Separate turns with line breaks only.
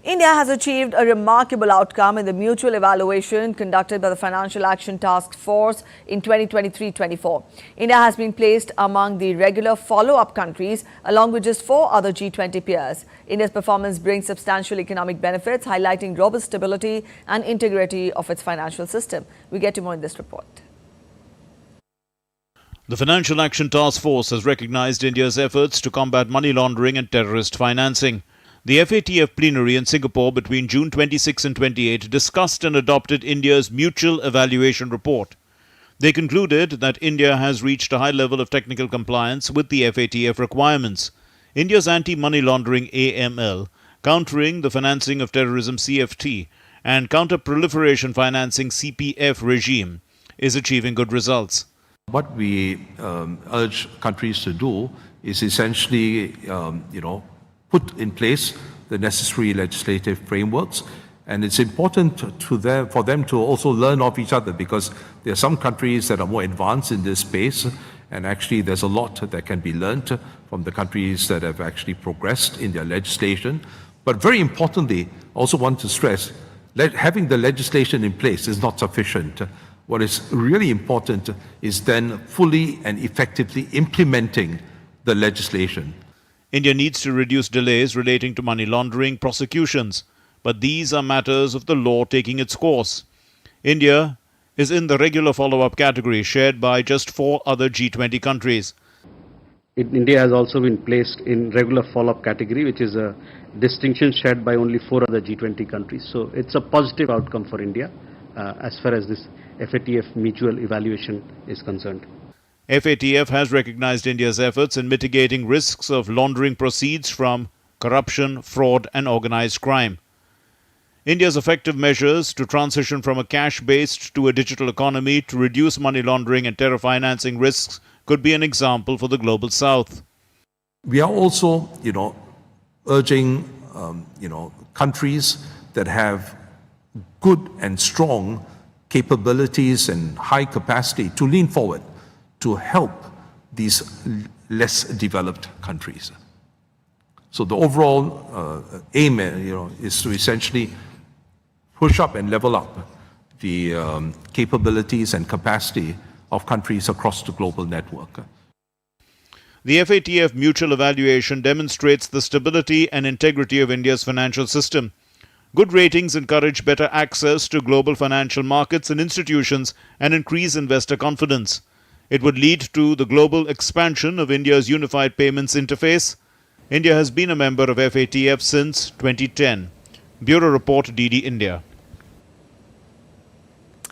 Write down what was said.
India has achieved a remarkable outcome in the mutual evaluation conducted by the Financial Action Task Force in 2023-24. India has been placed among the regular follow-up countries along with just 4 other G20 peers. India's performance brings substantial economic benefits, highlighting robust stability and integrity of its financial system. We get to more in this report.
The Financial Action Task Force has recognized India's efforts to combat money laundering and terrorist financing. The FATF plenary in Singapore between June 26 and 28 discussed and adopted India's Mutual Evaluation Report. They concluded that India has reached a high level of technical compliance with the FATF requirements. India's anti-money laundering AML, countering the financing of terrorism CFT, and counter-proliferation financing CPF regime is achieving good results.
What we urge countries to do is essentially, put in place the necessary legislative frameworks, and it's important for them to also learn of each other, because there are some countries that are more advanced in this space, and actually there's a lot that can be learned from the countries that have actually progressed in their legislation. But very importantly, I also want to stress that having the legislation in place is not sufficient. What is really important is then fully and effectively implementing the legislation.
India needs to reduce delays relating to money laundering prosecutions, but these are matters of the law taking its course. India is in the regular follow-up category, shared by just 4 other G20 countries.
India has also been placed in regular follow-up category, which is a distinction shared by only 4 other G20 countries. So it's a positive outcome for India as far as this FATF mutual evaluation is concerned.
FATF has recognized India's efforts in mitigating risks of laundering proceeds from corruption, fraud and organized crime. India's effective measures to transition from a cash-based to a digital economy to reduce money laundering and terror financing risks could be an example for the global south.
We are also, urging, countries that have good and strong capabilities and high capacity to lean forward to help these less developed countries. So the overall aim, is to essentially push up and level up the capabilities and capacity of countries across the global network.
The FATF mutual evaluation demonstrates the stability and integrity of India's financial system. Good ratings encourage better access to global financial markets and institutions and increase investor confidence. It would lead to the global expansion of India's unified payments interface. India has been a member of FATF since 2010. Bureau Report, DD India.